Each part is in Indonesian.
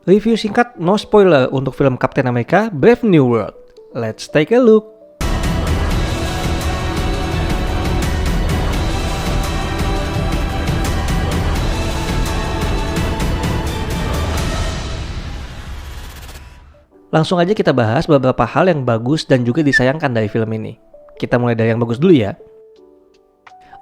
Review singkat no spoiler untuk film Captain America Brave New World. Let's take a look. Langsung aja kita bahas beberapa hal yang bagus dan juga disayangkan dari film ini. Kita mulai dari yang bagus dulu ya.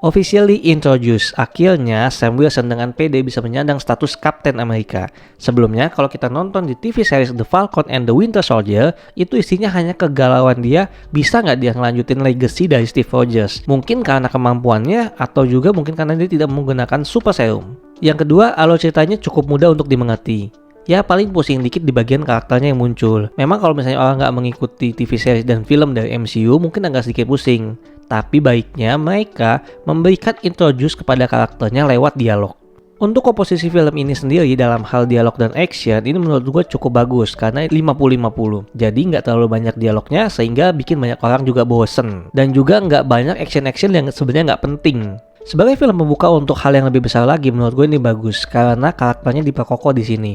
Officially introduced, akhirnya Sam Wilson dengan PD bisa menyandang status Captain America. Sebelumnya, kalau kita nonton di TV series The Falcon and the Winter Soldier, itu isinya hanya kegalauan dia, bisa nggak dia ngelanjutin legacy dari Steve Rogers. Mungkin karena kemampuannya, atau juga mungkin karena dia tidak menggunakan super serum. Yang kedua, alur ceritanya cukup mudah untuk dimengerti. Ya paling pusing dikit di bagian karakternya yang muncul. Memang kalau misalnya orang nggak mengikuti TV series dan film dari MCU mungkin agak sedikit pusing. Tapi baiknya mereka memberikan introduce kepada karakternya lewat dialog. Untuk komposisi film ini sendiri dalam hal dialog dan action ini menurut gue cukup bagus karena 50-50. Jadi nggak terlalu banyak dialognya sehingga bikin banyak orang juga bosen. Dan juga nggak banyak action-action yang sebenarnya nggak penting. Sebagai film pembuka untuk hal yang lebih besar lagi menurut gue ini bagus karena karakternya diperkokoh di sini.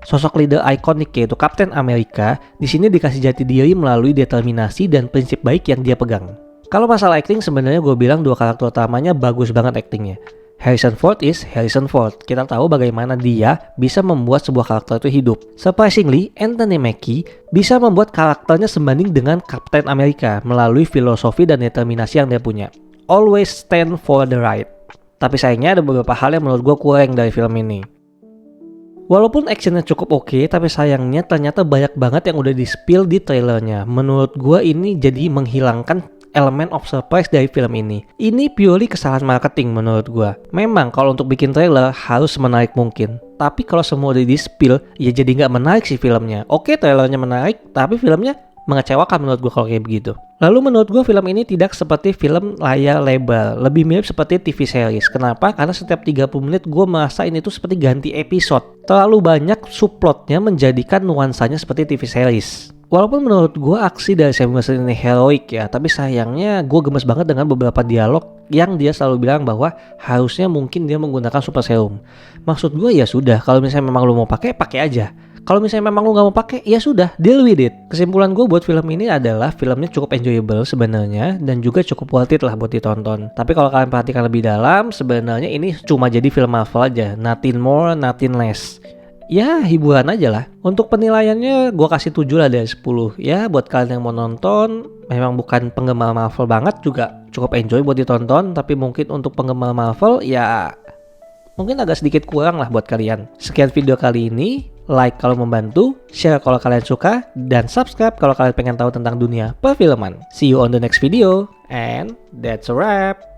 Sosok leader ikonik yaitu Captain America di sini dikasih jati diri melalui determinasi dan prinsip baik yang dia pegang. Kalau masalah acting sebenarnya gue bilang dua karakter utamanya bagus banget actingnya. Harrison Ford is Harrison Ford. Kita tahu bagaimana dia bisa membuat sebuah karakter itu hidup. Surprisingly, Anthony Mackie bisa membuat karakternya sebanding dengan Captain America melalui filosofi dan determinasi yang dia punya. Always stand for the right. Tapi sayangnya ada beberapa hal yang menurut gue kurang dari film ini. Walaupun actionnya cukup oke, tapi sayangnya ternyata banyak banget yang udah di-spill di trailernya. Menurut gue ini jadi menghilangkan elemen of surprise dari film ini. Ini purely kesalahan marketing menurut gue. Memang kalau untuk bikin trailer harus menarik mungkin. Tapi kalau semua udah di-spill, ya jadi nggak menarik sih filmnya. Oke, trailernya menarik, tapi filmnya mengecewakan menurut gue kalau kayak begitu. Lalu menurut gue film ini tidak seperti film layar lebar, lebih mirip seperti TV series. Kenapa? Karena setiap 30 menit gue merasa ini tuh seperti ganti episode. Terlalu banyak subplotnya menjadikan nuansanya seperti TV series. Walaupun menurut gue aksi dari Sam Wilson ini heroik ya, tapi sayangnya gue gemes banget dengan beberapa dialog yang dia selalu bilang bahwa harusnya mungkin dia menggunakan super serum. Maksud gue ya sudah, kalau misalnya memang lu mau pakai aja. Kalau misalnya memang lu gak mau pakai, ya sudah, deal with it. Kesimpulan gue buat film ini adalah filmnya cukup enjoyable sebenarnya dan juga cukup worth it lah buat ditonton. Tapi kalau kalian perhatikan lebih dalam, sebenarnya ini cuma jadi film Marvel aja, nothing more, nothing less. Ya hiburan aja lah. Untuk penilaiannya gue kasih 7 lah dari 10. Ya buat kalian yang mau nonton, memang bukan penggemar Marvel banget juga cukup enjoy buat ditonton. Tapi mungkin untuk penggemar Marvel ya mungkin agak sedikit kurang lah buat kalian. Sekian video kali ini. Like kalau membantu, share kalau kalian suka, dan subscribe kalau kalian pengen tahu tentang dunia perfilman. See you on the next video, and that's a wrap.